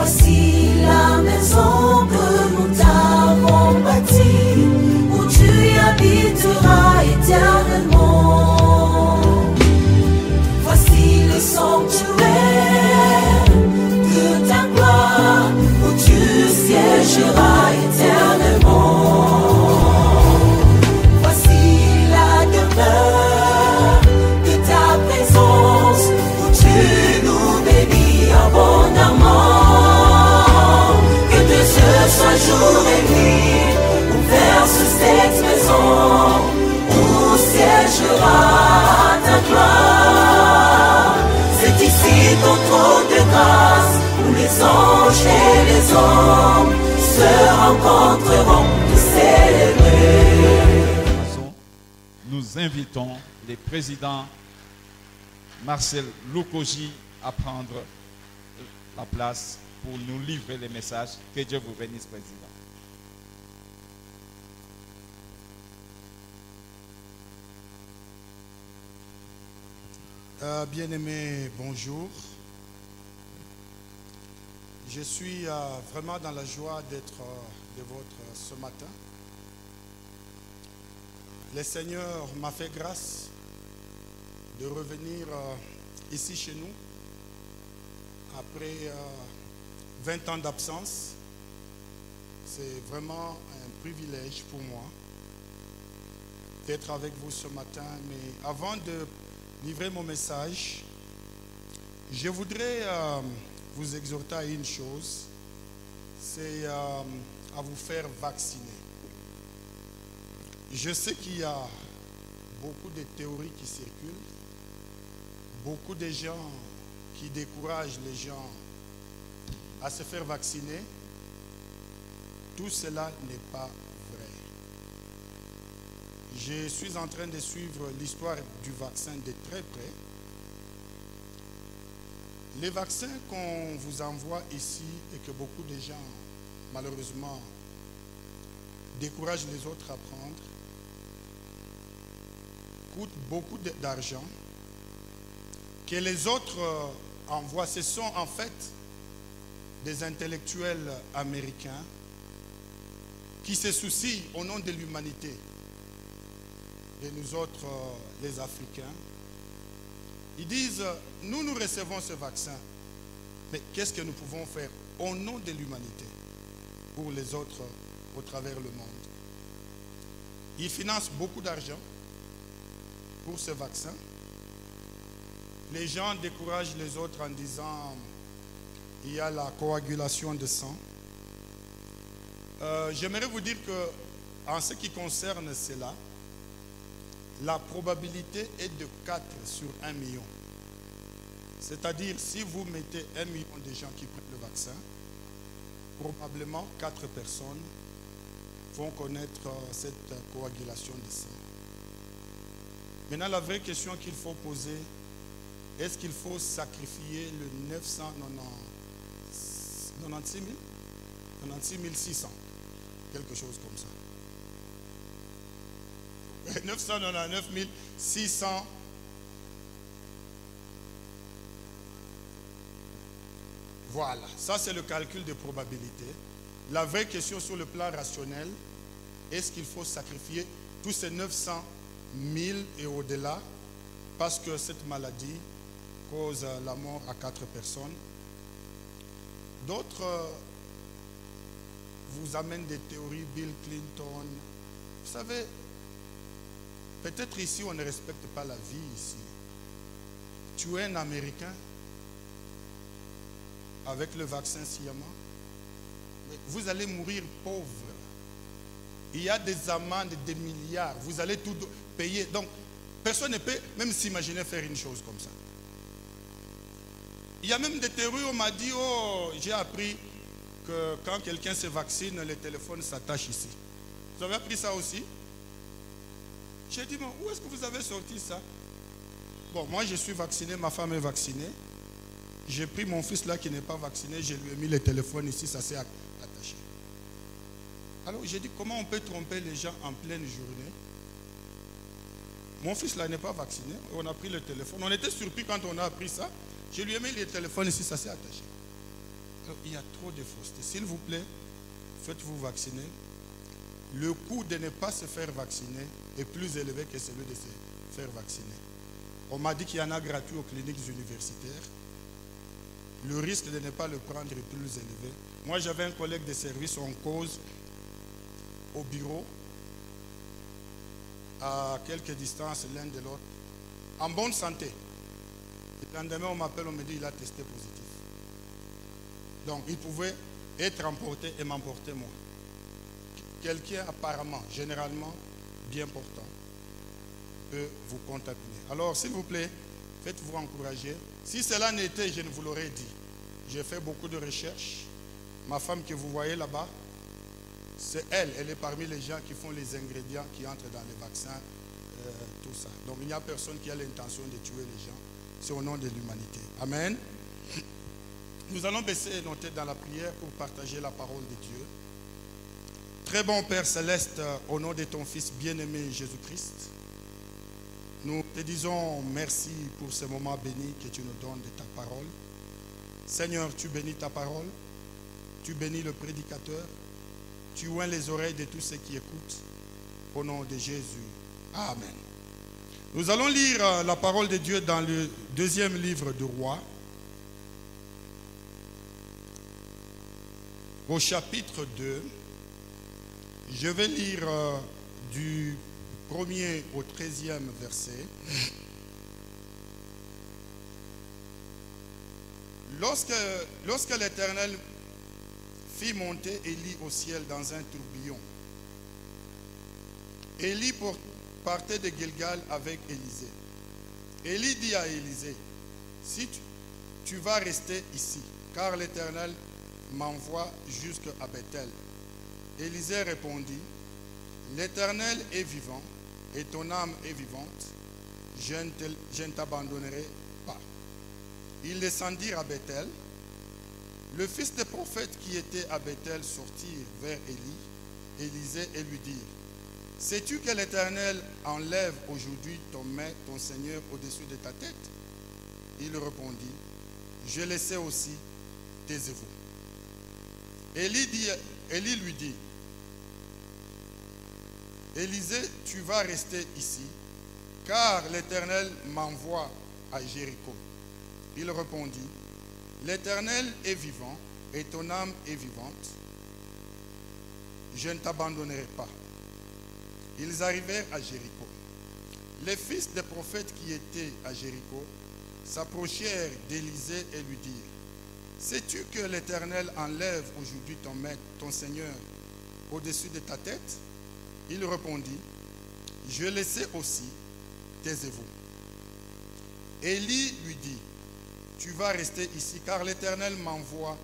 Voici la maison que nous t'avons bâtie, où tu habiteras éternellement. Voici le sanctuaire de ta gloire, où tu siégeras éternellement. Voici la demeure de ta présence, où tu nous bénis abondamment. Que de ce soit jour et nuit, ouvert sur cette maison, où siégera ta gloire. C'est ici ton trône de grâce, où les anges et les hommes se rencontreront pour célébrer. Nous invitons les présidents Marcel Loukoji à prendre la place pour nous livrer les messages. Que Dieu vous bénisse, président. Bien-aimés, bonjour. Je suis vraiment dans la joie d'être de votre ce matin. Le Seigneur m'a fait grâce de revenir ici chez nous après 20 ans d'absence. C'est vraiment un privilège pour moi d'être avec vous ce matin. Mais avant de livrer mon message, je voudrais vous exhorter à une chose, c'est à vous faire vacciner. Je sais qu'il y a beaucoup de théories qui circulent, beaucoup de gens qui découragent les gens à se faire vacciner. Tout cela n'est pas vrai. Je suis en train de suivre l'histoire du vaccin de très près. Les vaccins qu'on vous envoie ici et que beaucoup de gens, malheureusement, découragent les autres à prendre, coûtent beaucoup d'argent. Que les autres envoient, ce sont en fait des intellectuels américains qui se soucient au nom de l'humanité, de nous autres, les Africains. Ils disent, nous recevons ce vaccin, mais qu'est-ce que nous pouvons faire au nom de l'humanité pour les autres au travers le monde? Ils financent beaucoup d'argent pour ce vaccin. Les gens découragent les autres en disant, il y a la coagulation de sang. J'aimerais vous dire que, en ce qui concerne cela, la probabilité est de 4 sur 1 million. C'est-à-dire, si vous mettez 1 million de gens qui prennent le vaccin, probablement 4 personnes vont connaître cette coagulation de sang. Maintenant, la vraie question qu'il faut poser, est-ce qu'il faut sacrifier le 96 600, quelque chose comme ça. 999 600. Voilà, ça c'est le calcul de probabilité. La vraie question sur le plan rationnel, est-ce qu'il faut sacrifier tous ces 900 000 et au-delà parce que cette maladie cause la mort à 4 personnes? D'autres vous amènent des théories, Bill Clinton. Vous savez, peut-être ici on ne respecte pas la vie ici. Tu es un Américain avec le vaccin Siama, mais vous allez mourir pauvre. Il y a des amendes de milliards. Vous allez tout payer. Donc, personne ne peut même s'imaginer faire une chose comme ça. Il y a même des théories où on m'a dit, oh, j'ai appris que quand quelqu'un se vaccine, le téléphone s'attache ici. Vous avez appris ça aussi? J'ai dit, bon, où est-ce que vous avez sorti ça? Bon, moi je suis vacciné, ma femme est vaccinée. J'ai pris mon fils là qui n'est pas vacciné, je lui ai mis le téléphone ici, ça s'est attaché. Alors j'ai dit, comment on peut tromper les gens en pleine journée? Mon fils là n'est pas vacciné, on a pris le téléphone. On était surpris quand on a appris ça. Je lui ai mis le téléphone ici, ça s'est attaché. Alors, il y a trop de fausseté. S'il vous plaît, faites-vous vacciner. Le coût de ne pas se faire vacciner est plus élevé que celui de se faire vacciner. On m'a dit qu'il y en a gratuit aux cliniques universitaires. Le risque de ne pas le prendre est plus élevé. Moi, j'avais un collègue de service en cause au bureau, à quelques distances l'un de l'autre, en bonne santé. Le lendemain, on m'appelle, on me dit qu'il a testé positif. Donc, il pouvait être emporté et m'emporter moi. Quelqu'un apparemment, généralement, bien portant, peut vous contaminer. Alors, s'il vous plaît, faites-vous encourager. Si cela n'était, je ne vous l'aurais dit. J'ai fait beaucoup de recherches. Ma femme que vous voyez là-bas, c'est elle. Elle est parmi les gens qui font les ingrédients qui entrent dans les vaccins, tout ça. Donc, il n'y a personne qui a l'intention de tuer les gens. C'est au nom de l'humanité. Amen. Nous allons baisser nos têtes dans la prière pour partager la parole de Dieu. Très bon Père Céleste, au nom de ton Fils bien-aimé Jésus-Christ, nous te disons merci pour ce moment béni que tu nous donnes de ta parole. Seigneur, tu bénis ta parole, tu bénis le prédicateur, tu oins les oreilles de tous ceux qui écoutent. Au nom de Jésus. Amen. Nous allons lire la parole de Dieu dans le deuxième livre de Rois, au chapitre 2. Je vais lire du 1er au 13e verset. Lorsque l'Éternel fit monter Élie au ciel dans un tourbillon, Élie partait de Gilgal avec Élisée. Élie dit à Élisée, si tu vas rester ici, car l'Éternel m'envoie jusqu'à Bethel. Élisée répondit, l'Éternel est vivant et ton âme est vivante, je ne t'abandonnerai pas. Ils descendirent à Bethel. Le fils des prophètes qui était à Bethel sortit vers Élie, Élisée, et lui dit, sais-tu que l'Éternel enlève aujourd'hui ton Seigneur au-dessus de ta tête? Il répondit, je le sais aussi, taisez-vous. Élie lui dit, Élisée, tu vas rester ici, car l'Éternel m'envoie à Jéricho. Il répondit, l'Éternel est vivant et ton âme est vivante, je ne t'abandonnerai pas. Ils arrivèrent à Jéricho. Les fils des prophètes qui étaient à Jéricho s'approchèrent d'Élisée et lui dirent, sais-tu que l'Éternel enlève aujourd'hui ton Seigneur au-dessus de ta tête? Il répondit, je le sais aussi, taisez-vous. Élie lui dit, tu vas rester ici, car l'Éternel m'envoie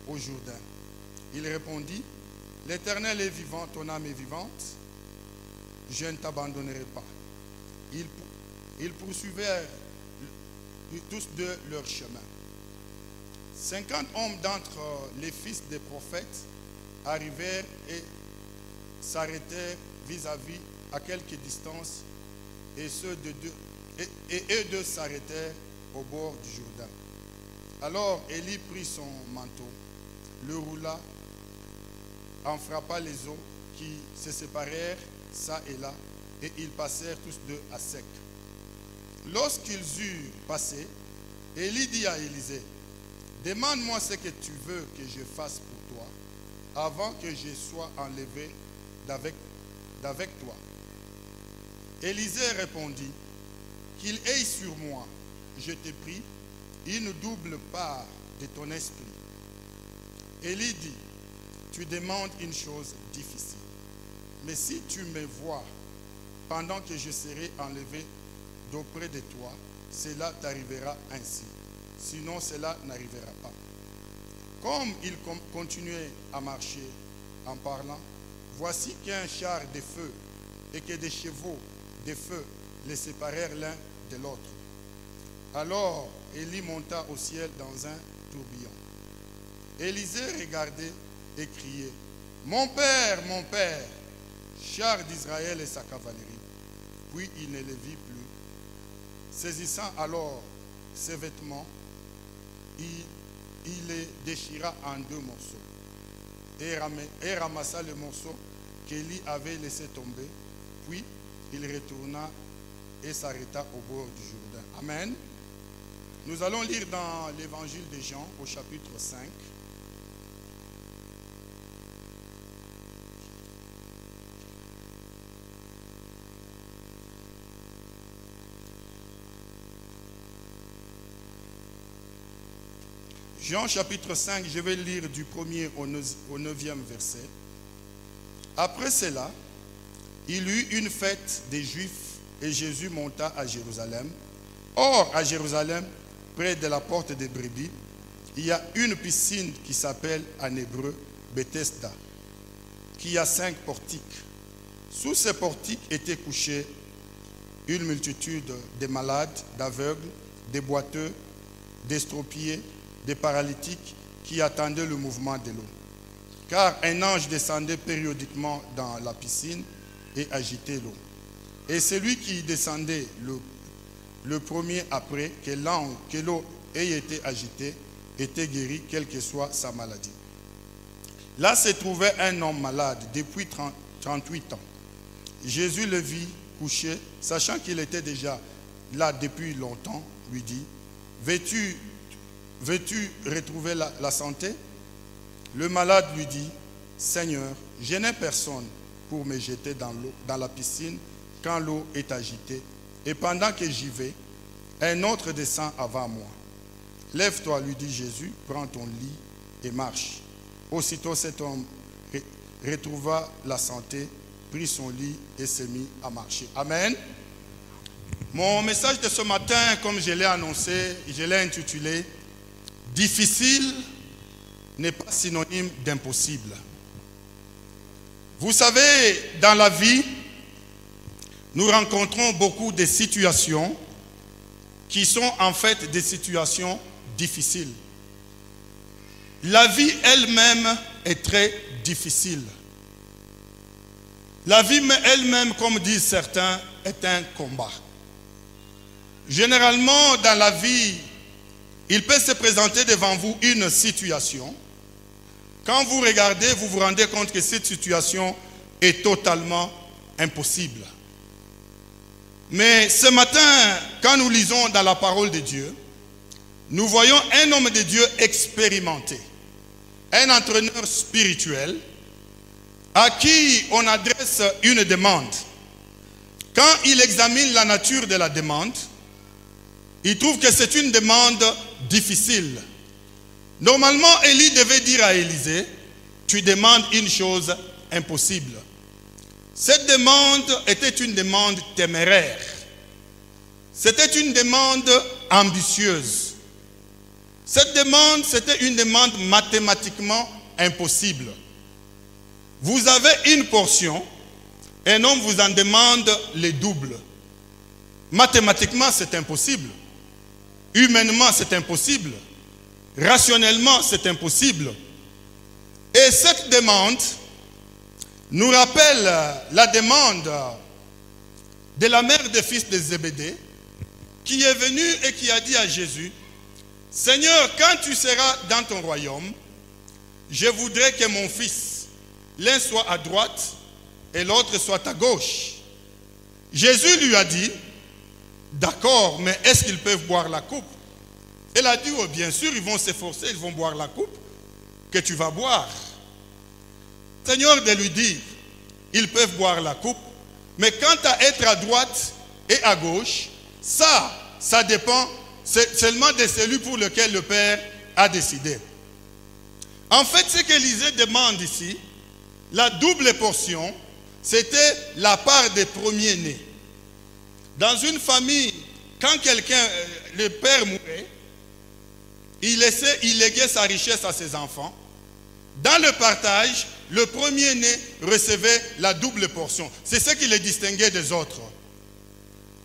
au Jourdain. Il répondit, l'Éternel est vivant, ton âme est vivante, je ne t'abandonnerai pas. Ils poursuivirent tous deux leur chemin. 50 hommes d'entre les fils des prophètes arrivèrent et s'arrêtèrent vis-à-vis à quelque distance, et eux deux s'arrêtèrent au bord du Jourdain. Alors Élie prit son manteau, le roula, en frappa les eaux qui se séparèrent çà et là, et ils passèrent tous deux à sec. Lorsqu'ils eurent passé, Élie dit à Élisée, demande-moi ce que tu veux que je fasse pour toi, avant que je sois enlevé d'avec toi. Élisée répondit, qu'il aille sur moi, je te prie, une double part de ton esprit. Élie dit, tu demandes une chose difficile, mais si tu me vois pendant que je serai enlevé d'auprès de toi, cela t'arrivera ainsi, sinon cela n'arrivera pas. Comme il continuait à marcher en parlant, voici qu'un char de feu et que des chevaux de feu les séparèrent l'un de l'autre. Alors Élie monta au ciel dans un tourbillon. Élisée regardait et criait, mon père, char d'Israël et sa cavalerie. Puis il ne le vit plus. Saisissant alors ses vêtements, il les déchira en 2 morceaux et ramassa le morceau qu'Élie avait laissé tomber. Puis il retourna et s'arrêta au bord du Jourdain. Amen. Nous allons lire dans l'évangile de Jean au chapitre 5. Jean chapitre 5, je vais lire du 1er au 9e verset. Après cela, il eut une fête des Juifs et Jésus monta à Jérusalem. Or, à Jérusalem, près de la porte des brebis, il y a une piscine qui s'appelle en hébreu Bethesda, qui a 5 portiques. Sous ces portiques étaient couchés une multitude de malades, d'aveugles, des boiteux, d'estropiés, des paralytiques qui attendaient le mouvement de l'eau. Car un ange descendait périodiquement dans la piscine et agitait l'eau. Et celui qui descendait le premier après que l'eau ait été agitée était guéri, quelle que soit sa maladie. Là se trouvait un homme malade depuis 38 ans. Jésus le vit couché, sachant qu'il était déjà là depuis longtemps, lui dit, veux-tu retrouver la santé? Le malade lui dit, Seigneur, je n'ai personne pour me jeter dans la piscine quand l'eau est agitée. Et pendant que j'y vais, un autre descend avant moi. Lève-toi, lui dit Jésus, prends ton lit et marche. Aussitôt cet homme retrouva la santé, prit son lit et s'est mis à marcher. Amen. Mon message de ce matin, comme je l'ai annoncé, je l'ai intitulé « Difficile n'est pas synonyme d'impossible ». Vous savez, dans la vie, nous rencontrons beaucoup de situations qui sont en fait des situations difficiles. La vie elle-même est très difficile. La vie elle-même, comme disent certains, est un combat. Généralement, dans la vie, il peut se présenter devant vous une situation. Quand vous regardez, vous vous rendez compte que cette situation est totalement impossible. Mais ce matin, quand nous lisons dans la parole de Dieu, nous voyons un homme de Dieu expérimenté, un entraîneur spirituel à qui on adresse une demande. Quand il examine la nature de la demande, il trouve que c'est une demande difficile. Normalement, Élie devait dire à Élisée, tu demandes une chose impossible. Cette demande était une demande téméraire. C'était une demande ambitieuse. Cette demande, c'était une demande mathématiquement impossible. Vous avez une portion, un homme vous en demande le double. Mathématiquement, c'est impossible. Humainement, c'est impossible. Rationnellement, c'est impossible. Et cette demande nous rappelle la demande de la mère des fils de Zébédée qui est venue et qui a dit à Jésus, Seigneur, quand tu seras dans ton royaume, je voudrais que mon fils, l'un soit à droite et l'autre soit à gauche. Jésus lui a dit, d'accord, mais est-ce qu'ils peuvent boire la coupe? Elle a dit, oh, bien sûr, ils vont s'efforcer, ils vont boire la coupe que tu vas boire. Seigneur de lui dire, ils peuvent boire la coupe, mais quant à être à droite et à gauche, ça dépend seulement de celui pour lequel le Père a décidé. En fait, ce qu'Élisée demande ici, la double portion, c'était la part des premiers-nés. Dans une famille, quand quelqu'un, le père mourait, il léguait sa richesse à ses enfants. Dans le partage, le premier-né recevait la double portion. C'est ce qui le distinguait des autres.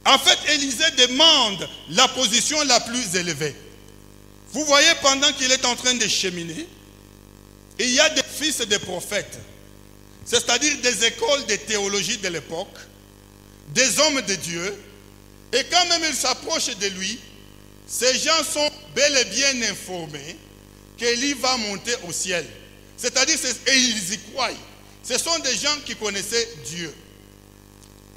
En fait, Élisée demande la position la plus élevée. Vous voyez, pendant qu'il est en train de cheminer, il y a des fils de prophètes, c'est-à-dire des écoles de théologie de l'époque, des hommes de Dieu, et quand même ils s'approchent de lui, ces gens sont bel et bien informés qu'Élie va monter au ciel. C'est-à-dire, et ils y croient. Ce sont des gens qui connaissaient Dieu.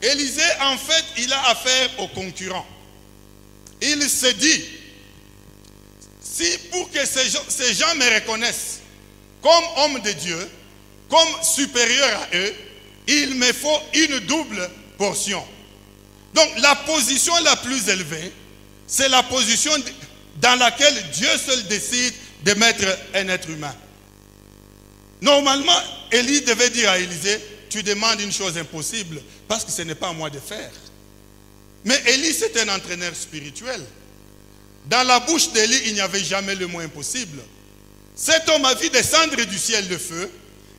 Élisée, en fait, il a affaire aux concurrents. Il se dit, si pour que ces gens me reconnaissent comme homme de Dieu, comme supérieur à eux, il me faut une double portion. Donc la position la plus élevée, c'est la position dans laquelle Dieu seul décide de mettre un être humain. Normalement, Élie devait dire à Élisée, tu demandes une chose impossible parce que ce n'est pas à moi de faire. Mais Élie, c'est un entraîneur spirituel. Dans la bouche d'Élie, il n'y avait jamais le mot impossible. Cet homme a vu descendre du ciel le feu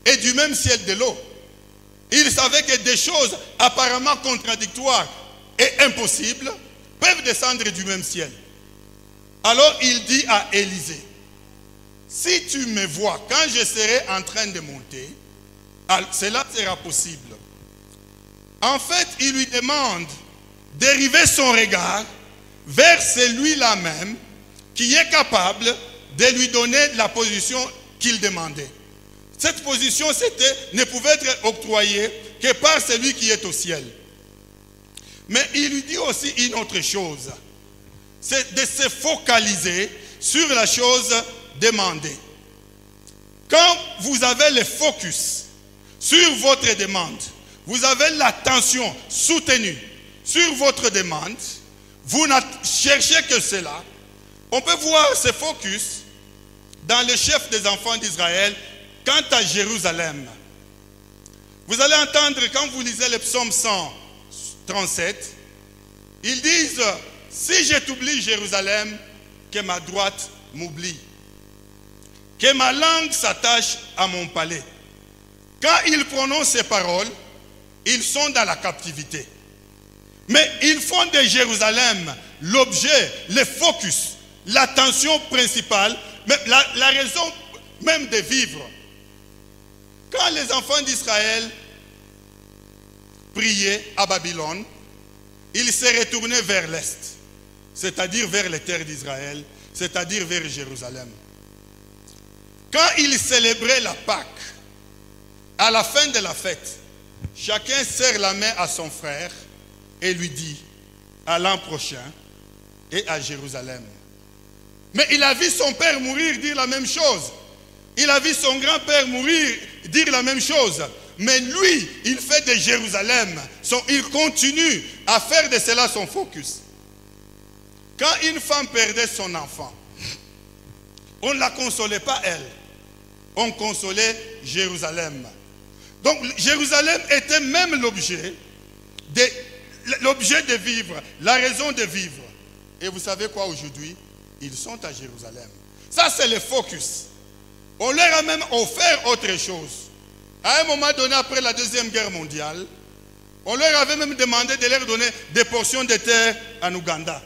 et du même ciel de l'eau. Il savait que des choses apparemment contradictoires et impossibles peuvent descendre du même ciel. Alors il dit à Élisée, si tu me vois quand je serai en train de monter, cela sera possible. En fait, il lui demande de dériver son regard vers celui-là même qui est capable de lui donner la position qu'il demandait. Cette position ne pouvait être octroyée que par celui qui est au ciel. Mais il lui dit aussi une autre chose, c'est de se focaliser sur la chose demandée. Quand vous avez le focus sur votre demande, vous avez l'attention soutenue sur votre demande, vous ne cherchez que cela. On peut voir ce focus dans le chef des enfants d'Israël quant à Jérusalem. Vous allez entendre quand vous lisez le psaume 137, ils disent, si je t'oublie Jérusalem, que ma droite m'oublie, que ma langue s'attache à mon palais. Quand ils prononcent ces paroles, ils sont dans la captivité. Mais ils font de Jérusalem l'objet, le focus, l'attention principale, la raison même de vivre. Quand les enfants d'Israël priaient à Babylone, ils se retournaient vers l'Est, c'est-à-dire vers les terres d'Israël, c'est-à-dire vers Jérusalem. Quand ils célébraient la Pâque, à la fin de la fête, chacun serre la main à son frère et lui dit, à l'an prochain et à Jérusalem. Mais il a vu son père mourir dire la même chose. Il a vu son grand-père mourir dire la même chose. Mais lui, il fait de Jérusalem, il continue à faire de cela son focus. Quand une femme perdait son enfant, on ne la consolait pas elle. On consolait Jérusalem. Donc Jérusalem était même l'objet de vivre, la raison de vivre. Et vous savez quoi aujourd'hui? Ils sont à Jérusalem. Ça c'est le focus. On leur a même offert autre chose. À un moment donné, après la Deuxième Guerre mondiale, on leur avait même demandé de leur donner des portions de terre en Ouganda.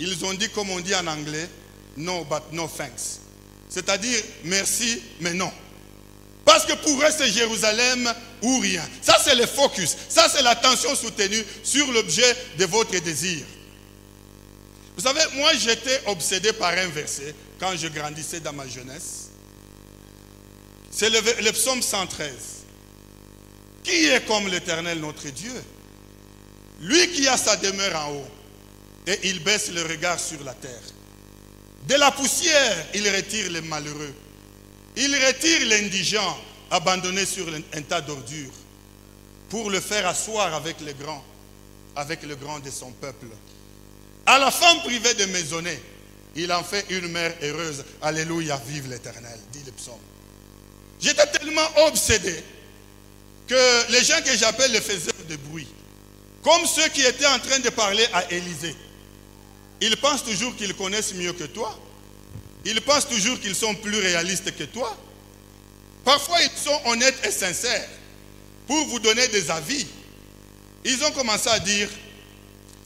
Ils ont dit, comme on dit en anglais, no but no thanks. C'est-à-dire, merci, mais non. Parce que pour eux, c'est Jérusalem ou rien. Ça, c'est le focus. Ça, c'est l'attention soutenue sur l'objet de votre désir. Vous savez, moi, j'étais obsédé par un verset quand je grandissais dans ma jeunesse. C'est le psaume 113. Qui est comme l'Éternel notre Dieu? Lui qui a sa demeure en haut et il baisse le regard sur la terre. De la poussière, il retire les malheureux. Il retire l'indigent abandonné sur un tas d'ordures pour le faire asseoir avec les grands, avec le grand de son peuple. À la femme privée de maisonnée, il en fait une mère heureuse. Alléluia, vive l'Éternel, dit le psaume. J'étais tellement obsédé que les gens que j'appelle les faiseurs de bruit, comme ceux qui étaient en train de parler à Élisée, ils pensent toujours qu'ils connaissent mieux que toi. Ils pensent toujours qu'ils sont plus réalistes que toi. Parfois, ils sont honnêtes et sincères pour vous donner des avis. Ils ont commencé à dire,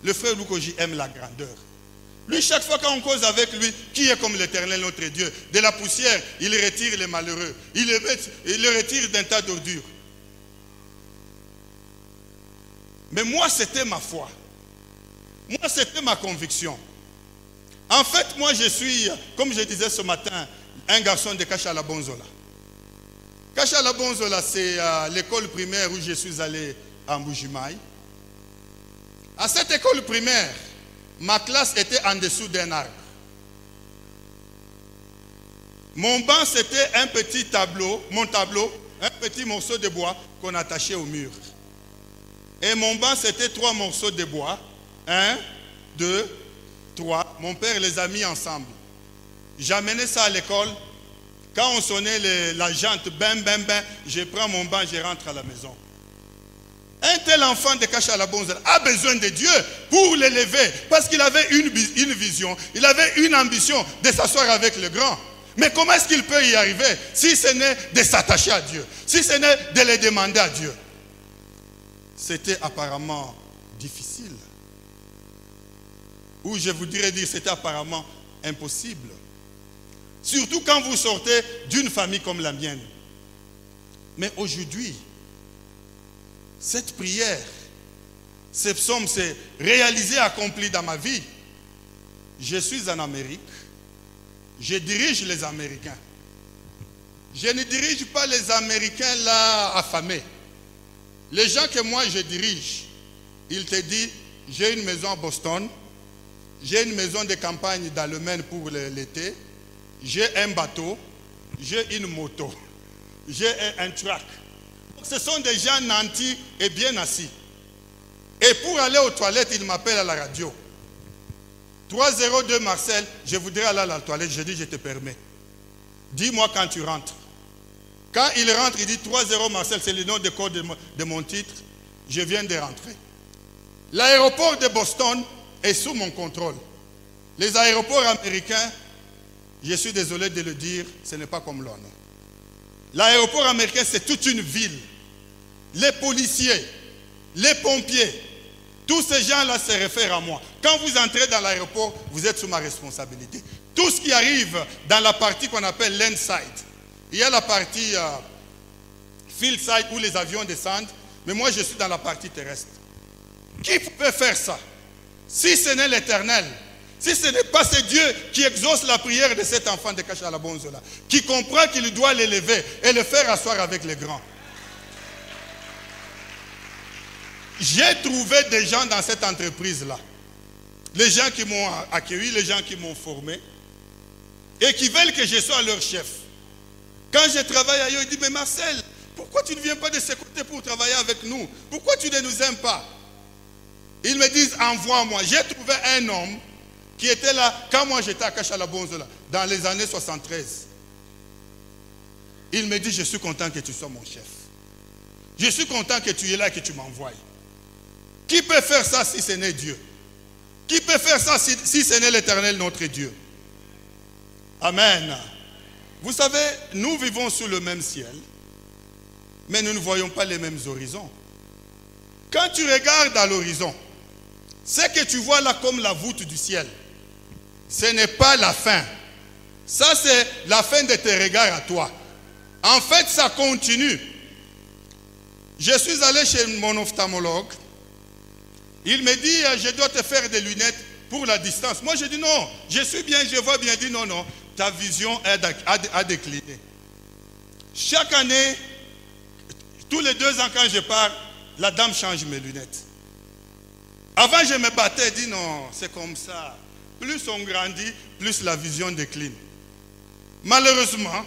le frère Lukoji aime la grandeur. Lui, chaque fois qu'on cause avec lui, qui est comme l'Éternel notre Dieu? De la poussière, il retire les malheureux. Il le retire d'un tas d'ordures. Mais moi, c'était ma foi. Moi, c'était ma conviction. En fait, moi, je suis, comme je disais ce matin, un garçon de Kashala-Bonzola. Kashala-Bonzola, c'est l'école primaire où je suis allé en Mbuji-Mayi. À cette école primaire, ma classe était en dessous d'un arbre. Mon banc, c'était un petit tableau, mon tableau, un petit morceau de bois qu'on attachait au mur. Et mon banc, c'était 3 morceaux de bois. 1, 2, 3. Mon père les a mis ensemble. J'amenais ça à l'école. Quand on sonnait la jante, ben, ben, ben, je prends mon banc, je rentre à la maison. Un tel enfant de Kashala-Bonzola a besoin de Dieu pour l'élever. Parce qu'il avait une vision, il avait une ambition de s'asseoir avec le grand. Mais comment est-ce qu'il peut y arriver si ce n'est de s'attacher à Dieu, si ce n'est de le demander à Dieu? C'était apparemment difficile. Ou je voudrais dire, c'était apparemment impossible. Surtout quand vous sortez d'une famille comme la mienne. Mais aujourd'hui, cette prière, ce psaume s'est réalisé, accompli dans ma vie. Je suis en Amérique. Je dirige les Américains. Je ne dirige pas les Américains là affamés. Les gens que moi je dirige, ils te disent, j'ai une maison à Boston, j'ai une maison de campagne dans le Maine pour l'été, j'ai un bateau, j'ai une moto, j'ai un truck. Ce sont des gens nantis et bien assis. Et pour aller aux toilettes, ils m'appellent à la radio. 302 Marcel, je voudrais aller à la toilette. Je dis, je te permets. Dis-moi quand tu rentres. Quand il rentre, il dit 30 Marcel, c'est le nom de code de mon titre. Je viens de rentrer. L'aéroport de Boston est sous mon contrôle. Les aéroports américains, je suis désolé de le dire, ce n'est pas comme l'ONU. L'aéroport américain, c'est toute une ville. Les policiers, les pompiers, tous ces gens-là se réfèrent à moi. Quand vous entrez dans l'aéroport, vous êtes sous ma responsabilité. Tout ce qui arrive dans la partie qu'on appelle landside, il y a la partie field side où les avions descendent, mais moi je suis dans la partie terrestre. Qui peut faire ça? Si ce n'est l'Éternel, si ce n'est pas ce Dieu qui exauce la prière de cet enfant de Kashala-Bonzola, qui comprend qu'il doit l'élever et le faire asseoir avec les grands. J'ai trouvé des gens dans cette entreprise-là. Les gens qui m'ont accueilli, les gens qui m'ont formé, et qui veulent que je sois leur chef. Quand je travaille ailleurs, ils disent, mais Marcel, pourquoi tu ne viens pas de ce côté pour travailler avec nous? Pourquoi tu ne nous aimes pas? Ils me disent, envoie-moi. J'ai trouvé un homme qui était là, quand moi j'étais à Kashala-Bonzola, dans les années 73. Il me dit, je suis content que tu sois mon chef. Je suis content que tu es là et que tu m'envoies. Qui peut faire ça si ce n'est Dieu? Qui peut faire ça si ce n'est l'Éternel notre Dieu? Amen. Vous savez, nous vivons sous le même ciel, mais nous ne voyons pas les mêmes horizons. Quand tu regardes à l'horizon, ce que tu vois là comme la voûte du ciel, ce n'est pas la fin. Ça, c'est la fin de tes regards à toi. En fait, ça continue. Je suis allé chez mon ophtalmologue. Il me dit, je dois te faire des lunettes pour la distance. Moi, je dis non, je suis bien, je vois bien. Il dit non, non, ta vision a décliné. Chaque année, tous les 2 ans quand je pars, la dame change mes lunettes. Avant, je me battais, elle dit non, c'est comme ça. Plus on grandit, plus la vision décline. Malheureusement,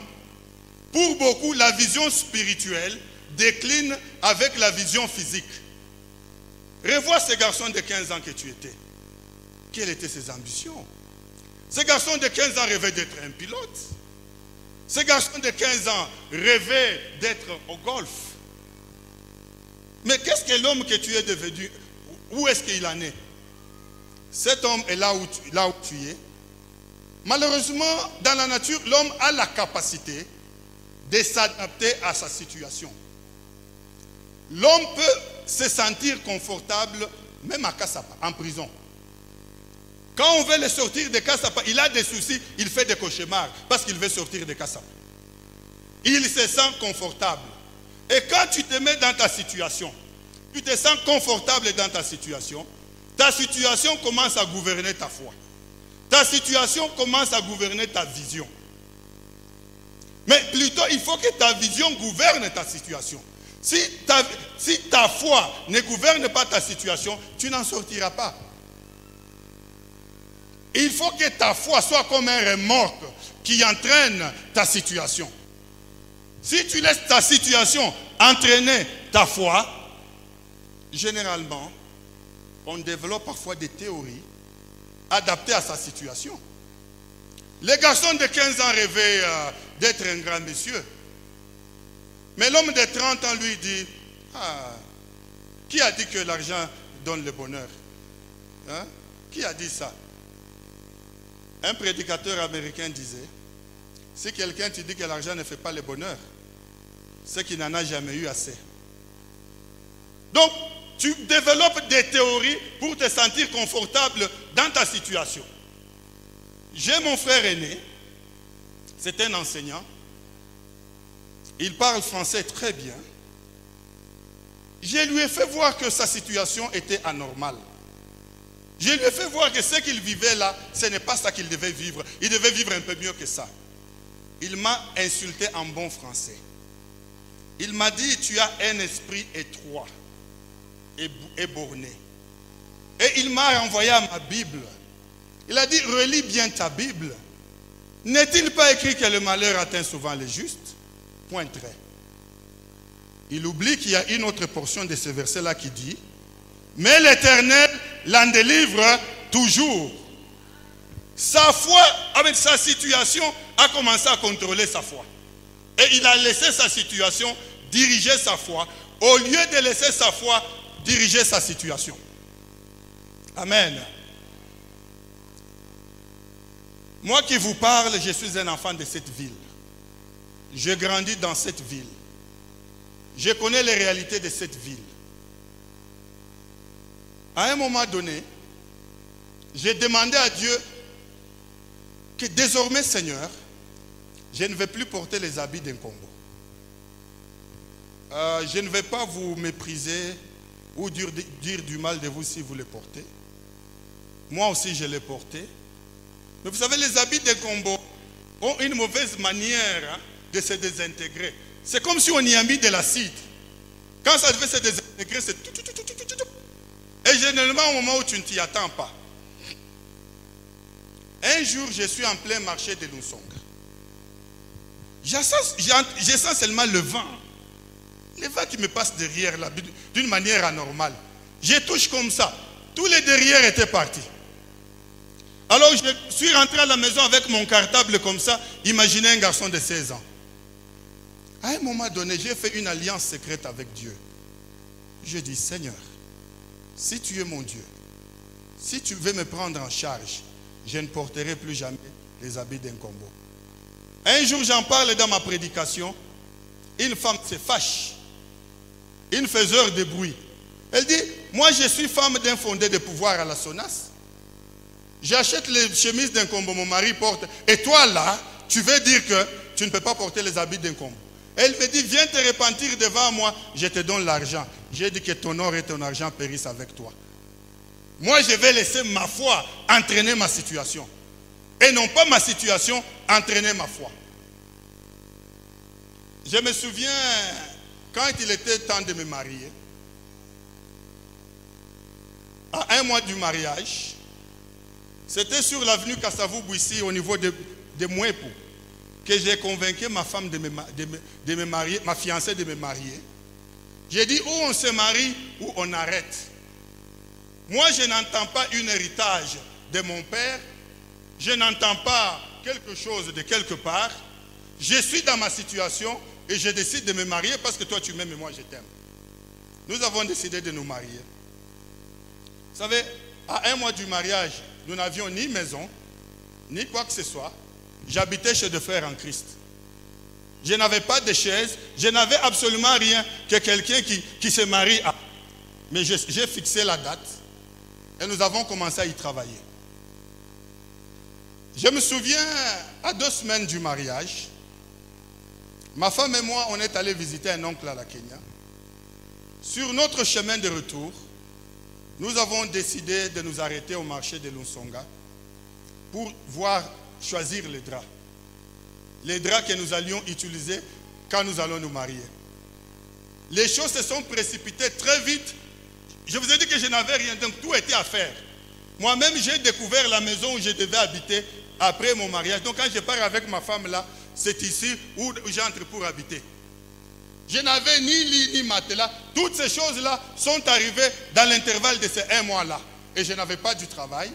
pour beaucoup, la vision spirituelle décline avec la vision physique. Revois ce garçon de 15 ans que tu étais. Quelles étaient ses ambitions? Ce garçon de 15 ans rêvait d'être un pilote. Ce garçon de 15 ans rêvait d'être au golf. Mais qu'est-ce que l'homme que tu es devenu? Où est-ce qu'il en est? Cet homme est là où tu es. Malheureusement, dans la nature, l'homme a la capacité de s'adapter à sa situation. L'homme peut se sentir confortable même à Kassapa, en prison. Quand on veut le sortir de Kassapa, il a des soucis, il fait des cauchemars parce qu'il veut sortir de Kassapa. Il se sent confortable. Et quand tu te mets dans ta situation, tu te sens confortable dans ta situation commence à gouverner ta foi. Ta situation commence à gouverner ta vision. Donc il faut que ta vision gouverne ta situation. Si ta foi ne gouverne pas ta situation, tu n'en sortiras pas. Il faut que ta foi soit comme un remorque qui entraîne ta situation. Si tu laisses ta situation entraîner ta foi, généralement, on développe parfois des théories adaptées à sa situation. Les garçons de 15 ans rêvaient d'être un grand monsieur. Mais l'homme de 30 ans lui dit, qui a dit que l'argent donne le bonheur? Hein? Qui a dit ça? Un prédicateur américain disait, si quelqu'un te dit que l'argent ne fait pas le bonheur, c'est qu'il n'en a jamais eu assez. Donc, tu développes des théories pour te sentir confortable dans ta situation. J'ai mon frère aîné, c'est un enseignant, il parle français très bien. Je lui ai fait voir que sa situation était anormale. Je lui ai fait voir que ce qu'il vivait là, ce n'est pas ça qu'il devait vivre. Il devait vivre un peu mieux que ça. Il m'a insulté en bon français. Il m'a dit, tu as un esprit étroit et borné. Et il m'a renvoyé à ma Bible. Il a dit, relis bien ta Bible. N'est-il pas écrit que le malheur atteint souvent les justes? Point trait. Il oublie qu'il y a une autre portion de ce verset-là qui dit, mais l'Éternel l'en délivre toujours. Sa foi, avec sa situation, a commencé à contrôler sa foi. Et il a laissé sa situation diriger sa foi, au lieu de laisser sa foi diriger sa situation. Amen. Moi qui vous parle, je suis un enfant de cette ville. Je grandis dans cette ville. Je connais les réalités de cette ville. À un moment donné, j'ai demandé à Dieu que désormais, Seigneur, je ne vais plus porter les habits d'un combo. Je ne vais pas vous mépriser ou dire du mal de vous si vous les portez. Moi aussi, je les portais. Mais vous savez, les habits d'un combo ont une mauvaise manière de se désintégrer. C'est comme si on y a mis de l'acide. Quand ça devait se désintégrer, c'est tout. Et généralement, au moment où tu ne t'y attends pas. Un jour, je suis en plein marché de Lunsonga. Je sens seulement le vent. Le vent qui me passe derrière là, d'une manière anormale. Je touche comme ça. Tous les derrière étaient partis. Alors je suis rentré à la maison avec mon cartable comme ça. Imaginez un garçon de 16 ans. À un moment donné, j'ai fait une alliance secrète avec Dieu. Je dis, Seigneur, si tu es mon Dieu, si tu veux me prendre en charge, je ne porterai plus jamais les habits d'un combo. Un jour, j'en parle dans ma prédication. Une femme se fâche. Une faiseur de bruit. Elle dit, moi je suis femme d'un fondé de pouvoir à la SONAS. J'achète les chemises d'un combo, mon mari porte. Et toi là, tu veux dire que tu ne peux pas porter les habits d'un combo. Elle me dit, viens te repentir devant moi, je te donne l'argent. J'ai dit que ton or et ton argent périssent avec toi. Moi, je vais laisser ma foi entraîner ma situation. Et non pas ma situation entraîner ma foi. Je me souviens, quand il était temps de me marier, à un mois du mariage, c'était sur l'avenue Kassavou-Bouissi, au niveau de Mouepou, que j'ai convaincu ma femme de me marier, ma fiancée de me marier. J'ai dit, ou on se marie, ou on arrête. Moi, je n'entends pas un héritage de mon père. Je n'entends pas quelque chose de quelque part. Je suis dans ma situation et je décide de me marier parce que toi, tu m'aimes et moi, je t'aime. Nous avons décidé de nous marier. Vous savez, à un mois du mariage, nous n'avions ni maison, ni quoi que ce soit. J'habitais chez des frères en Christ. Je n'avais pas de chaise, je n'avais absolument rien que quelqu'un qui se marie à. Mais j'ai fixé la date et nous avons commencé à y travailler. Je me souviens, à 2 semaines du mariage, ma femme et moi, on est allés visiter un oncle à la Kenya. Sur notre chemin de retour, nous avons décidé de nous arrêter au marché de Lunsonga pour choisir les draps. les draps que nous allions utiliser quand nous allons nous marier. Les choses se sont précipitées très vite. Je vous ai dit que je n'avais rien, donc tout était à faire. Moi-même, j'ai découvert la maison où je devais habiter après mon mariage. Donc quand je pars avec ma femme là, c'est ici où j'entre pour habiter. Je n'avais ni lit ni matelas. Toutes ces choses-là sont arrivées dans l'intervalle de ces 1 mois-là. Et je n'avais pas du travail.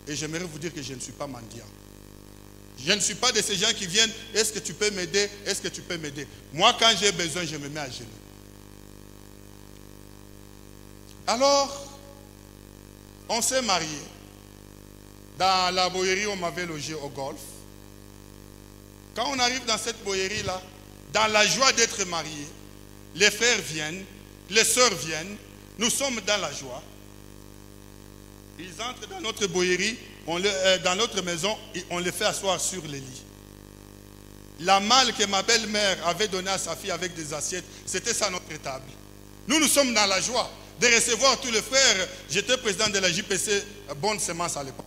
Et j'aimerais vous dire que je ne suis pas mendiant. Je ne suis pas de ces gens qui viennent, est-ce que tu peux m'aider? Est-ce que tu peux m'aider? Moi, quand j'ai besoin, je me mets à genoux. Alors, on s'est mariés. Dans la boyerie, on m'avait logé au golf. Quand on arrive dans cette boyerie-là, dans la joie d'être mariés, les frères viennent, les sœurs viennent, nous sommes dans la joie. Ils entrent dans notre boyerie, dans notre maison, et on les fait asseoir sur les lits. La malle que ma belle-mère avait donnée à sa fille avec des assiettes, c'était ça notre table. Nous sommes dans la joie de recevoir tous les frères. J'étais président de la JPC Bonne Semence à l'époque.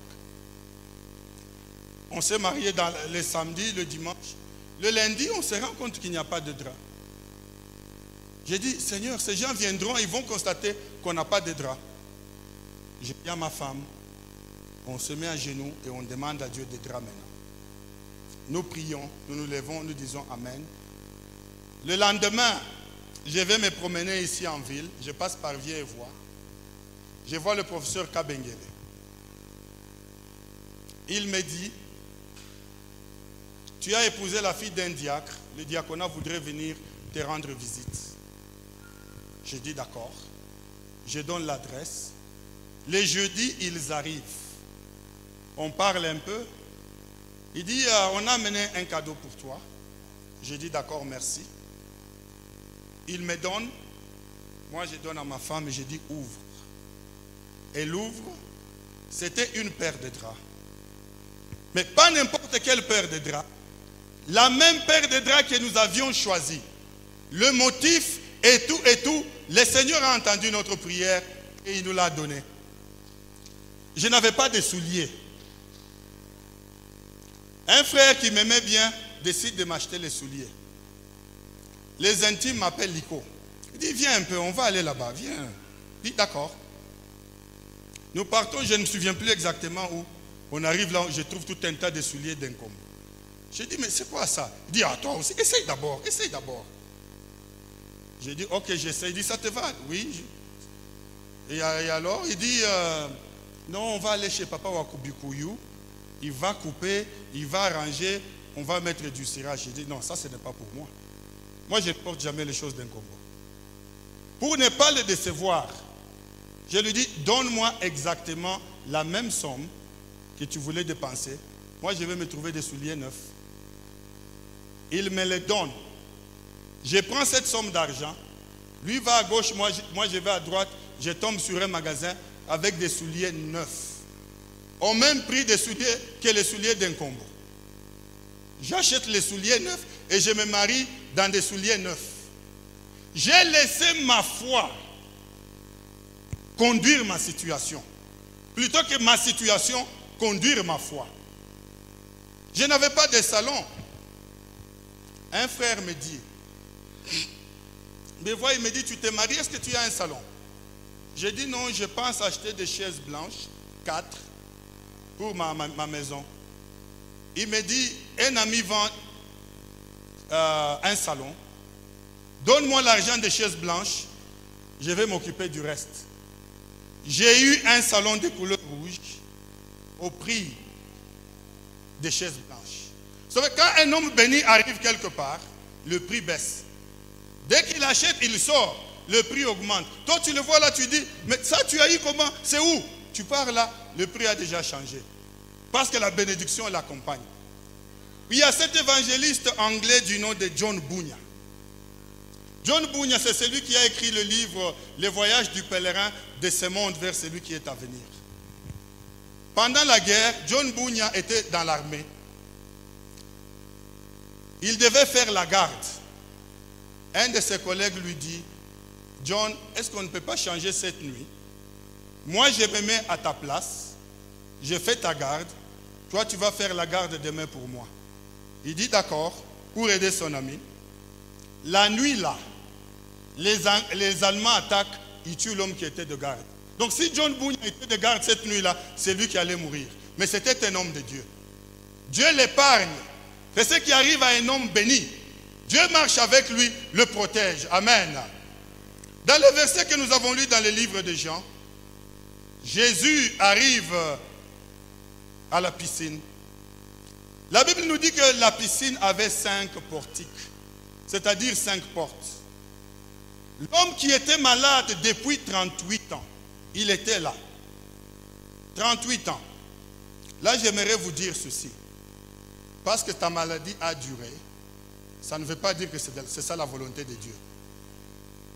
On s'est mariés le samedi, le dimanche. Le lundi, on se rend compte qu'il n'y a pas de drap. J'ai dit, Seigneur, ces gens viendront, ils vont constater qu'on n'a pas de drap. J'ai dit à ma femme, on se met à genoux et on demande à Dieu des draps maintenant. Nous prions, nous nous levons, nous disons Amen. Le lendemain, je vais me promener ici en ville, je passe par Vieux-et-Voix. Je vois le professeur Kabengele. Il me dit, tu as épousé la fille d'un diacre, le diaconat voudrait venir te rendre visite. Je dis d'accord. Je donne l'adresse. Les jeudis, ils arrivent. On parle un peu. Il dit, on a amené un cadeau pour toi. Je dis d'accord, merci. Il me donne. Moi, je donne à ma femme et je dis ouvre. Elle ouvre. C'était une paire de draps. Mais pas n'importe quelle paire de draps. La même paire de draps que nous avions choisi. Le motif et tout, le Seigneur a entendu notre prière et il nous l'a donné. Je n'avais pas de souliers. Un frère qui m'aimait bien décide de m'acheter les souliers. Les intimes m'appellent Lico. Il dit, viens un peu, on va aller là-bas, viens. Il dit, d'accord. Nous partons, je ne me souviens plus exactement où. On arrive là, je trouve tout un tas de souliers d'un combo. J'ai dit, mais c'est quoi ça? Il dit, ah, toi aussi, essaye d'abord, essaye d'abord. J'ai dit, ok, j'essaye. Il dit, ça te va? Oui. Et alors, il dit, non, on va aller chez Papa Wakubikouyou. Il va couper, il va arranger, on va mettre du cirage. J'ai dit, non, ça, ce n'est pas pour moi. Moi, je ne porte jamais les choses d'un combo. Pour ne pas le décevoir, je lui dis, donne-moi exactement la même somme que tu voulais dépenser. Moi, je vais me trouver des souliers neufs. Il me les donne. Je prends cette somme d'argent. Lui va à gauche, moi je vais à droite. Je tombe sur un magasin avec des souliers neufs. Au même prix des souliers que les souliers d'un combo. J'achète les souliers neufs et je me marie dans des souliers neufs. J'ai laissé ma foi conduire ma situation. Plutôt que ma situation conduire ma foi. Je n'avais pas de salon. Un frère me dit, mais voilà, il me dit, tu t'es marié, est-ce que tu as un salon? J'ai dit non, je pense acheter des chaises blanches, 4, pour ma maison. Il me dit, un ami vend un salon, donne-moi l'argent des chaises blanches, je vais m'occuper du reste. J'ai eu un salon de couleur rouge au prix des chaises blanches. Vous savez, quand un homme béni arrive quelque part, le prix baisse. Dès qu'il achète, il sort, le prix augmente. Toi, tu le vois là, tu dis, mais ça, tu as eu comment? C'est où? Tu pars là, le prix a déjà changé. Parce que la bénédiction l'accompagne. Il y a cet évangéliste anglais du nom de John Bunyan. John Bunyan, c'est celui qui a écrit le livre « Les voyages du pèlerin de ce monde vers celui qui est à venir ». Pendant la guerre, John Bunyan était dans l'armée. Il devait faire la garde. Un de ses collègues lui dit, « John, est-ce qu'on ne peut pas changer cette nuit? Moi, je me mets à ta place, je fais ta garde, toi, tu vas faire la garde demain pour moi. » Il dit d'accord, pour aider son ami. La nuit là, les Allemands attaquent, ils tuent l'homme qui était de garde. Donc si John Bunyan était de garde cette nuit-là, c'est lui qui allait mourir. Mais c'était un homme de Dieu. Dieu l'épargne. C'est ce qui arrive à un homme béni. Dieu marche avec lui, le protège. Amen. Dans le verset que nous avons lu dans le livre de Jean, Jésus arrive à la piscine. La Bible nous dit que la piscine avait 5 portiques, c'est-à-dire 5 portes. L'homme qui était malade depuis 38 ans, il était là. 38 ans. Là, j'aimerais vous dire ceci. Parce que ta maladie a duré, ça ne veut pas dire que c'est ça la volonté de Dieu.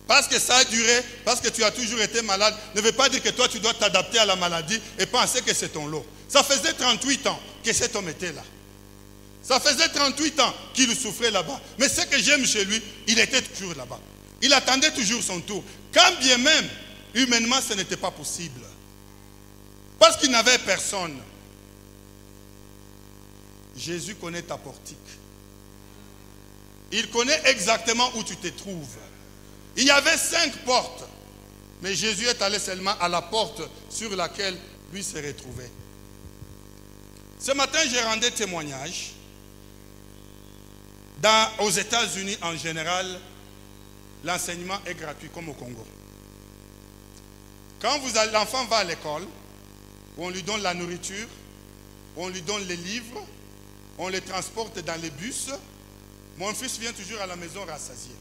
Parce que ça a duré, parce que tu as toujours été malade, ne veut pas dire que toi tu dois t'adapter à la maladie et penser que c'est ton lot. Ça faisait 38 ans que cet homme était là. Ça faisait 38 ans qu'il souffrait là-bas. Mais ce que j'aime chez lui, il était toujours là-bas. Il attendait toujours son tour. Quand bien même, humainement, ce n'était pas possible. Parce qu'il n'avait personne. Jésus connaît ta portique. Il connaît exactement où tu te trouves. Il y avait 5 portes. Mais Jésus est allé seulement à la porte sur laquelle lui se retrouvait. Ce matin, j'ai rendu témoignage. Aux États-Unis, en général, l'enseignement est gratuit comme au Congo. Quand l'enfant va à l'école, on lui donne la nourriture, on lui donne les livres, on les transporte dans les bus. Mon fils vient toujours à la maison rassasié.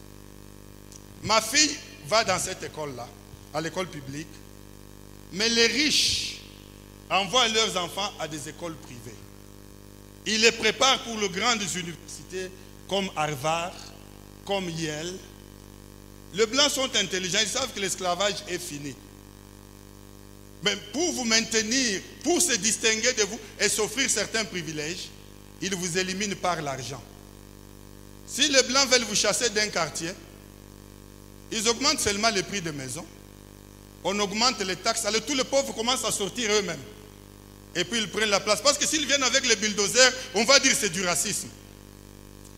Ma fille va dans cette école-là, à l'école publique, mais les riches envoient leurs enfants à des écoles privées. Ils les préparent pour les grandes universités comme Harvard, comme Yale. Les Blancs sont intelligents, ils savent que l'esclavage est fini. Mais pour vous maintenir, pour se distinguer de vous et s'offrir certains privilèges, ils vous éliminent par l'argent. Si les Blancs veulent vous chasser d'un quartier, ils augmentent seulement les prix des maisons. On augmente les taxes. Alors tous les pauvres commencent à sortir eux-mêmes. Et puis ils prennent la place. Parce que s'ils viennent avec les bulldozers, on va dire que c'est du racisme.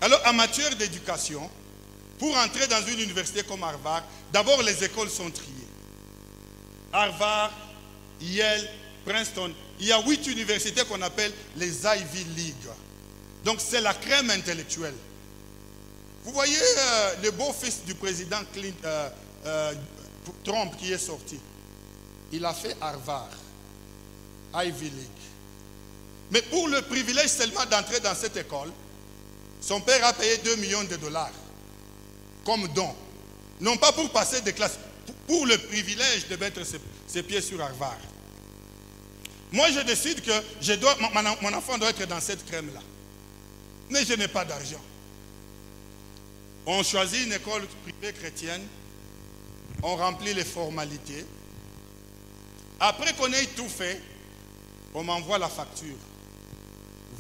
Alors en matière d'éducation, pour entrer dans une université comme Harvard, d'abord les écoles sont triées. Harvard, Yale, Princeton. Il y a 8 universités qu'on appelle les Ivy League. Donc c'est la crème intellectuelle. Vous voyez le beau-fils du président Trump qui est sorti. Il a fait Harvard, Ivy League. Mais pour le privilège seulement d'entrer dans cette école, son père a payé 2 millions de dollars comme don. Non pas pour passer des classes, pour le privilège de mettre ses pieds sur Harvard. Moi, je décide que mon enfant doit être dans cette crème-là. Mais je n'ai pas d'argent. On choisit une école privée chrétienne. On remplit les formalités. Après qu'on ait tout fait, on m'envoie la facture.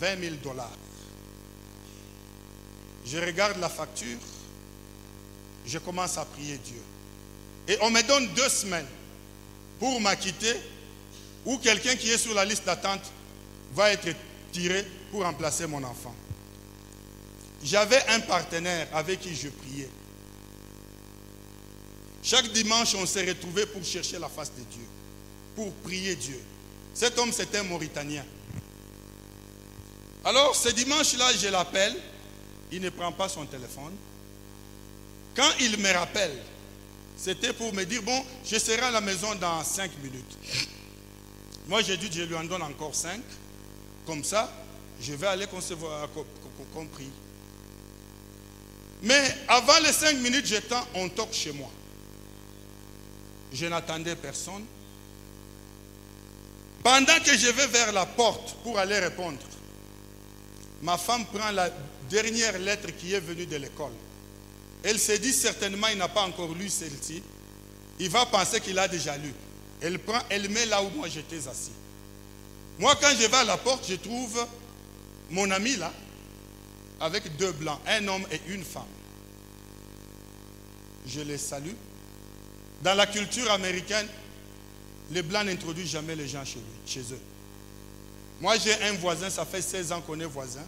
20 000 dollars. Je regarde la facture. Je commence à prier Dieu. Et on me donne 2 semaines pour m'acquitter, ou quelqu'un qui est sur la liste d'attente va être tiré pour remplacer mon enfant. J'avais un partenaire avec qui je priais. Chaque dimanche, on s'est retrouvés pour chercher la face de Dieu, pour prier Dieu. Cet homme, c'était un Mauritanien. Alors, ce dimanche-là, je l'appelle. Il ne prend pas son téléphone. Quand il me rappelle, c'était pour me dire, bon, je serai à la maison dans 5 minutes. Moi, j'ai dit, je lui en donne encore 5. Comme ça, je vais aller qu'on prie. Mais avant les 5 minutes, j'étends, on toque chez moi. Je n'attendais personne. Pendant que je vais vers la porte pour aller répondre, ma femme prend la dernière lettre qui est venue de l'école. Elle se dit certainement, il n'a pas encore lu celle-ci. Il va penser qu'il a déjà lu. Elle prend, elle met là où moi j'étais assis. Moi, quand je vais à la porte, je trouve mon ami là, avec 2 blancs, un homme et une femme. Je les salue. Dans la culture américaine, les blancs n'introduisent jamais les gens chez eux. Moi, j'ai un voisin, ça fait 16 ans qu'on est voisins.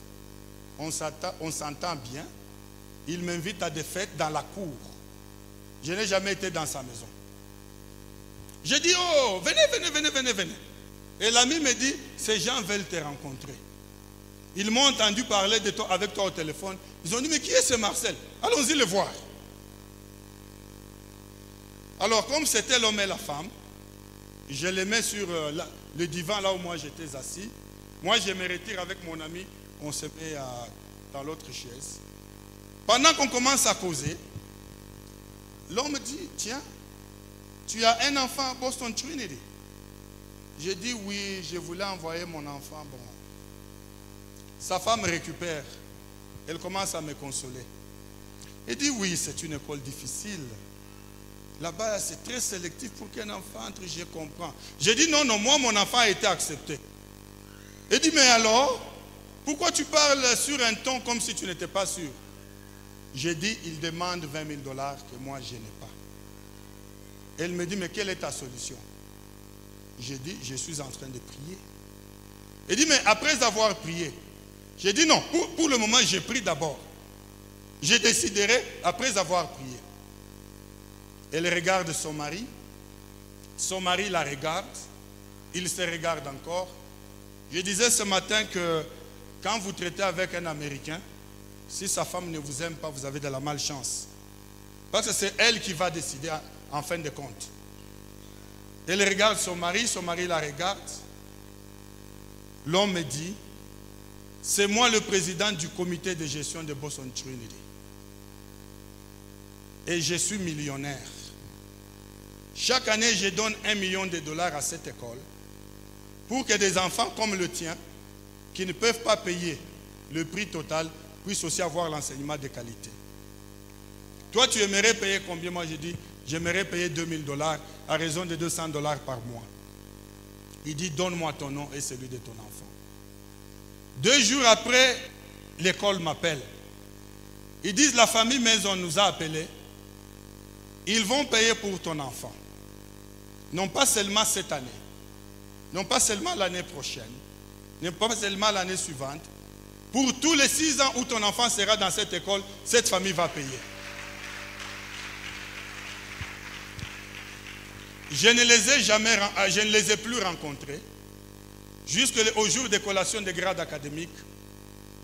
on s'entend bien. Il m'invite à des fêtes dans la cour. Je n'ai jamais été dans sa maison. J'ai dit, oh, venez. Et l'ami me dit, ces gens veulent te rencontrer. Ils m'ont entendu parler de toi, avec toi au téléphone. Ils ont dit, mais qui est ce Marcel? Allons-y le voir. Alors, comme c'était l'homme et la femme, je les mets sur le divan là où moi j'étais assis. Moi, je me retire avec mon ami. On se met dans l'autre chaise. Pendant qu'on commence à causer, l'homme me dit, tiens, tu as un enfant à Boston Trinity. J'ai dit, oui, je voulais envoyer mon enfant. Bon. Sa femme récupère. Elle commence à me consoler. Elle dit, oui, c'est une école difficile. Là-bas, c'est très sélectif pour qu'un enfant entre, je comprends. J'ai dit, non, moi, mon enfant a été accepté. Elle dit, mais alors, pourquoi tu parles sur un ton comme si tu n'étais pas sûr? J'ai dit, il demande 20 000 $ que moi, je n'ai pas. Elle me dit, mais quelle est ta solution? J'ai dit, je suis en train de prier. Elle dit, mais après avoir prié, j'ai dit, non, pour le moment, j'ai prié d'abord. Je déciderai après avoir prié. Elle regarde son mari la regarde, il se regarde encore. Je disais ce matin que quand vous traitez avec un Américain, si sa femme ne vous aime pas, vous avez de la malchance. Parce que c'est elle qui va décider en fin de compte. Elle regarde son mari la regarde. L'homme me dit, c'est moi le président du comité de gestion de Boston Trinity. Et je suis millionnaire. Chaque année, je donne $1 million à cette école pour que des enfants comme le tien, qui ne peuvent pas payer le prix total, puissent aussi avoir l'enseignement de qualité. Toi, tu aimerais payer combien? Moi, j'ai dit, j'aimerais payer $2 000 à raison de $200 par mois. Il dit, donne-moi ton nom et celui de ton enfant. 2 jours après, l'école m'appelle. Ils disent, la famille Maison nous a appelés. Ils vont payer pour ton enfant. Non pas seulement cette année, non pas seulement l'année prochaine, non pas seulement l'année suivante. Pour tous les 6 ans où ton enfant sera dans cette école, cette famille va payer. Je ne les ai plus rencontrés. Jusqu'au jour des collations de grades académiques,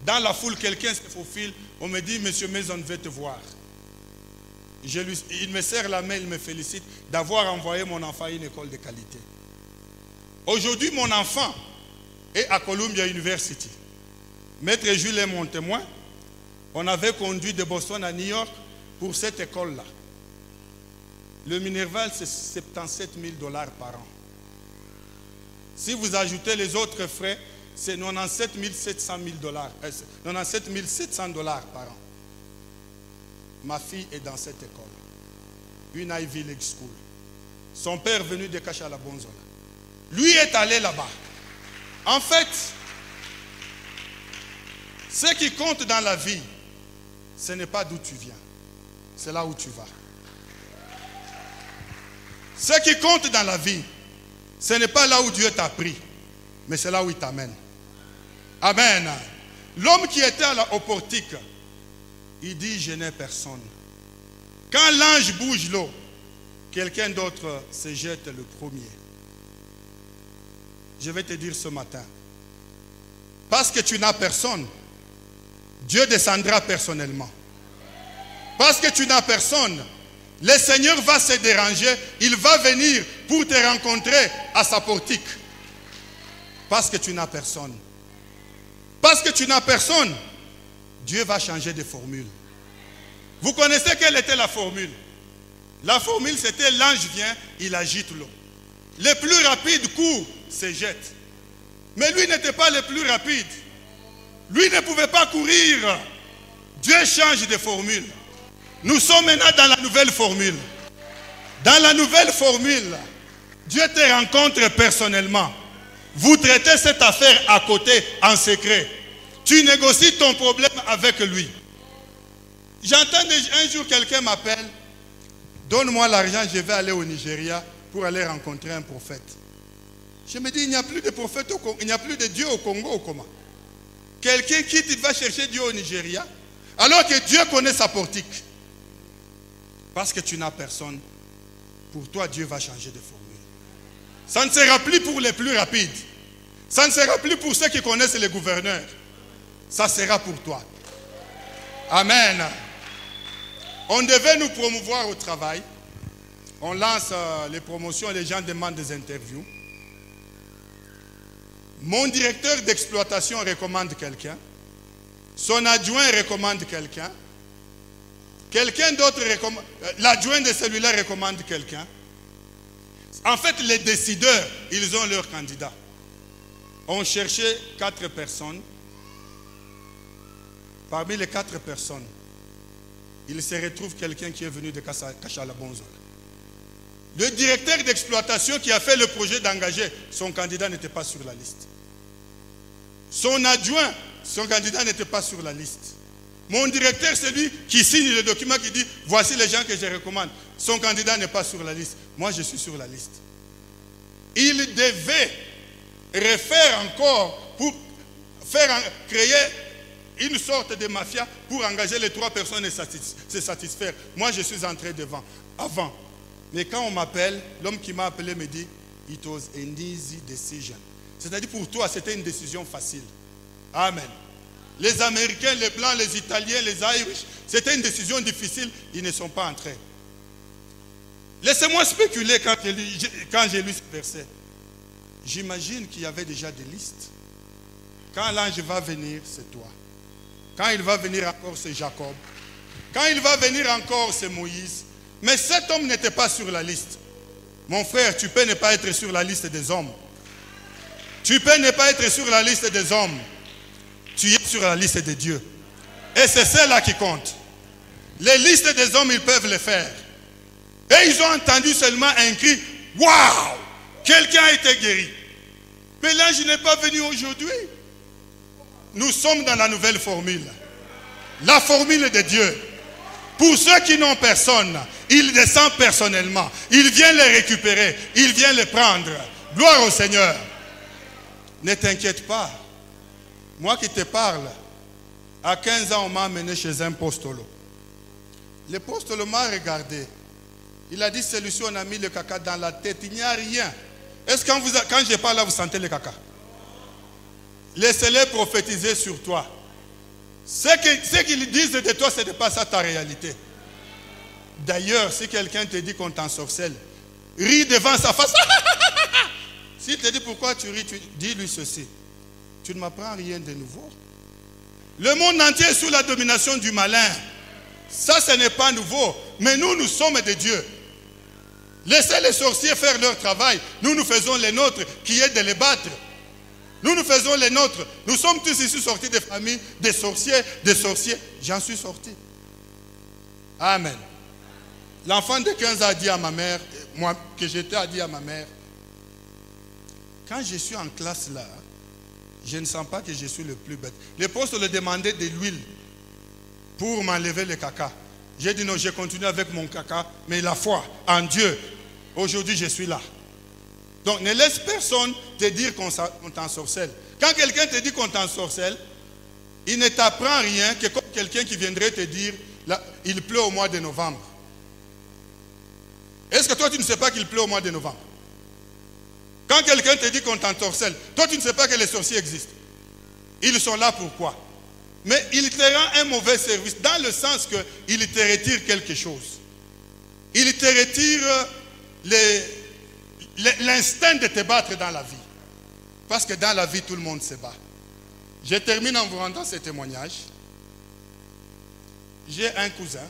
dans la foule, quelqu'un se faufile. On me dit, Monsieur Maison veut te voir. Il me serre la main, il me félicite d'avoir envoyé mon enfant à une école de qualité. Aujourd'hui, mon enfant est à Columbia University. Maître Jules est mon témoin. On avait conduit de Boston à New York pour cette école-là. Le Minerval, c'est 77 000 $ par an. Si vous ajoutez les autres frais, c'est 97 700 $, par an. Ma fille est dans cette école, une Ivy League School. Son père venu de Kashala-Bonzola. Lui est allé là-bas. En fait, ce qui compte dans la vie, ce n'est pas d'où tu viens, c'est là où tu vas. Ce qui compte dans la vie, ce n'est pas là où Dieu t'a pris, mais c'est là où il t'amène. Amen. L'homme qui était au portique, il dit, je n'ai personne. Quand l'ange bouge l'eau, quelqu'un d'autre se jette le premier. Je vais te dire ce matin, parce que tu n'as personne, Dieu descendra personnellement. Parce que tu n'as personne, le Seigneur va se déranger, il va venir pour te rencontrer à sa portique. Parce que tu n'as personne. Parce que tu n'as personne, Dieu va changer de formule. Vous connaissez quelle était la formule? La formule, c'était l'ange vient, il agite l'eau. Le plus rapide court, se jette. Mais lui n'était pas le plus rapide. Lui ne pouvait pas courir. Dieu change de formule. Nous sommes maintenant dans la nouvelle formule. Dans la nouvelle formule, Dieu te rencontre personnellement. Vous traitez cette affaire à côté, en secret. Tu négocies ton problème avec lui. J'entends un jour quelqu'un m'appelle. Donne-moi l'argent, je vais aller au Nigeria pour aller rencontrer un prophète. Je me dis, il n'y a plus de prophète au Congo, il n'y a plus de Dieu au Congo ou comment? Quelqu'un quitte, il va chercher Dieu au Nigeria, alors que Dieu connaît sa portique. Parce que tu n'as personne, pour toi, Dieu va changer de formule. Ça ne sera plus pour les plus rapides. Ça ne sera plus pour ceux qui connaissent les gouverneurs. Ça sera pour toi. Amen. On devait nous promouvoir au travail. On lance les promotions, les gens demandent des interviews. Mon directeur d'exploitation recommande quelqu'un. Son adjoint recommande quelqu'un. Quelqu'un d'autre recommande. L'adjoint de celui-là recommande quelqu'un. En fait, les décideurs, ils ont leur candidat. On cherchait 4 personnes. Parmi les 4 personnes, il se retrouve quelqu'un qui est venu de Kashalabonzola. Le directeur d'exploitation qui a fait le projet d'engager, son candidat n'était pas sur la liste. Son adjoint, son candidat n'était pas sur la liste. Mon directeur, c'est lui qui signe le document qui dit « Voici les gens que je recommande ». Son candidat n'est pas sur la liste. Moi, je suis sur la liste. Il devait refaire encore pour créer une sorte de mafia pour engager les 3 personnes et se satisfaire. Moi, je suis entré avant. Mais quand on m'appelle, l'homme qui m'a appelé me dit « It was an easy decision ». C'est-à-dire pour toi, c'était une décision facile. Amen. Les Américains, les Blancs, les Italiens, les Irish, c'était une décision difficile. Ils ne sont pas entrés. Laissez-moi spéculer quand j'ai lu ce verset. J'imagine qu'il y avait déjà des listes. Quand l'ange va venir, c'est toi. Quand il va venir encore, c'est Jacob. Quand il va venir encore, c'est Moïse. Mais cet homme n'était pas sur la liste. Mon frère, tu peux ne pas être sur la liste des hommes. Tu peux ne pas être sur la liste des hommes. Tu es sur la liste de Dieu. Et c'est celle-là qui compte. Les listes des hommes, ils peuvent le faire. Et ils ont entendu seulement un cri. Waouh! Quelqu'un a été guéri. Mais l'ange n'est pas venu aujourd'hui. Nous sommes dans la nouvelle formule. La formule de Dieu. Pour ceux qui n'ont personne, il descend personnellement. Il vient les récupérer. Il vient les prendre. Gloire au Seigneur. Ne t'inquiète pas. Moi qui te parle, à 15 ans, on m'a amené chez un postolo. Le postolo m'a regardé. Il a dit, celui-ci, on a mis le caca dans la tête. Il n'y a rien. Est-ce que quand je parle là, vous sentez le caca? Laissez-les prophétiser sur toi. Ce qu'ils disent de toi, ce n'est pas ça ta réalité. D'ailleurs, si quelqu'un te dit qu'on t'ensorcelle, ris devant sa face. S'il te dit pourquoi tu ris, dis-lui ceci. Tu ne m'apprends rien de nouveau. Le monde entier est sous la domination du malin. Ça, ce n'est pas nouveau. Mais nous, nous sommes de Dieu. Laissez les sorciers faire leur travail. Nous, nous faisons les nôtres, qui est de les battre. Nous, nous faisons les nôtres. Nous sommes tous ici sortis des familles, des sorciers. J'en suis sorti. Amen. L'enfant de 15 ans a dit à ma mère, moi que j'étais, a dit à ma mère, quand je suis en classe là, je ne sens pas que je suis le plus bête. Les postes le demandaient de l'huile pour m'enlever le caca. J'ai dit non, je continue avec mon caca, mais la foi en Dieu, aujourd'hui je suis là. Donc ne laisse personne te dire qu'on t'ensorcelle. Quand quelqu'un te dit qu'on t'ensorcelle, il ne t'apprend rien que comme quelqu'un qui viendrait te dire, là, il pleut au mois de novembre. Est-ce que toi tu ne sais pas qu'il pleut au mois de novembre? Quand quelqu'un te dit qu'on t'ensorcelle, toi tu ne sais pas que les sorciers existent. Ils sont là pourquoi? Mais il te rend un mauvais service dans le sens qu'il te retire quelque chose. Il te retire l'instinct de te battre dans la vie. Parce que dans la vie, tout le monde se bat. Je termine en vous rendant ce témoignage. J'ai un cousin.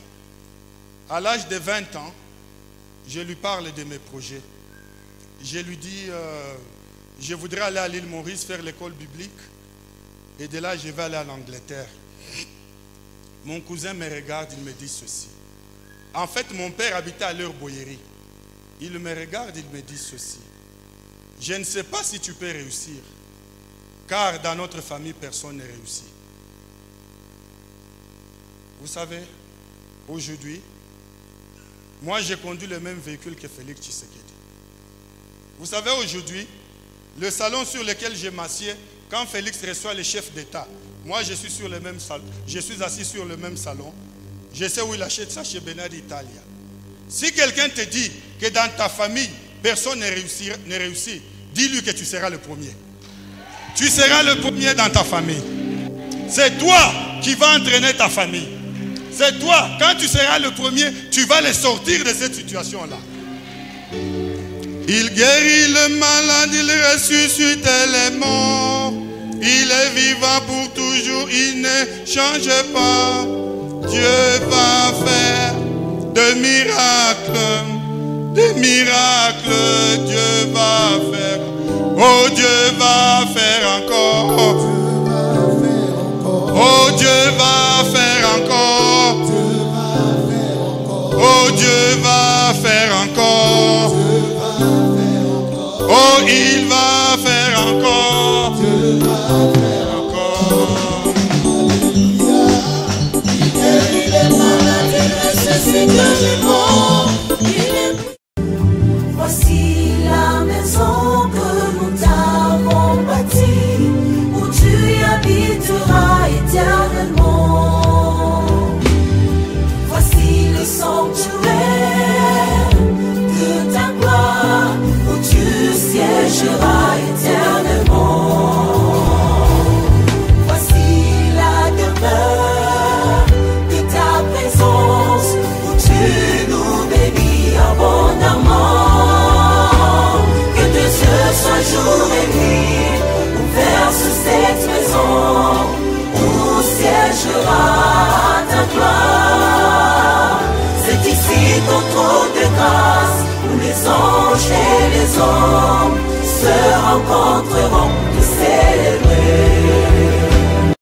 À l'âge de 20 ans, je lui parle de mes projets. Je lui dis, je voudrais aller à l'île Maurice faire l'école biblique. Et de là, je vais aller à l'Angleterre. Mon cousin me regarde, il me dit ceci. En fait, mon père habitait à l'Heure-Boyerie. Il me regarde, il me dit ceci. Je ne sais pas si tu peux réussir, car dans notre famille, personne ne réussit. Vous savez, aujourd'hui, moi, j'ai conduit le même véhicule que Félix Tshisekedi. Vous savez, aujourd'hui, le salon sur lequel je m'assieds, quand Félix reçoit les chefs d'État, Moi, je suis sur le même salon. Je suis assis sur le même salon. Je sais où il achète ça chez Benard Italia. Si quelqu'un te dit que dans ta famille, personne ne réussit, dis-lui que tu seras le premier. Tu seras le premier dans ta famille. C'est toi qui vas entraîner ta famille. C'est toi, quand tu seras le premier, tu vas les sortir de cette situation-là. Il guérit le malade, il ressuscite les morts. Il est vivant pour toujours, il ne change pas. Dieu va faire des miracles, Dieu va faire. Oh, Dieu va faire encore. Oh, Dieu va faire encore. Oh, Dieu va faire encore. Oh, il va faire encore. Voici la maison que nous t'avons bâtie, où tu habiteras éternellement. Voici le sanctuaire de ta gloire, où tu siégeras éternellement. Voici la demeure de ta présence, où tu nous bénis abondamment. Que tes yeux soient jour et nuit ouverts sur cette maison, où siégera ta gloire. C'est ici ton trône de grâce, où les anges et les hommes se rencontreront pour célébrer.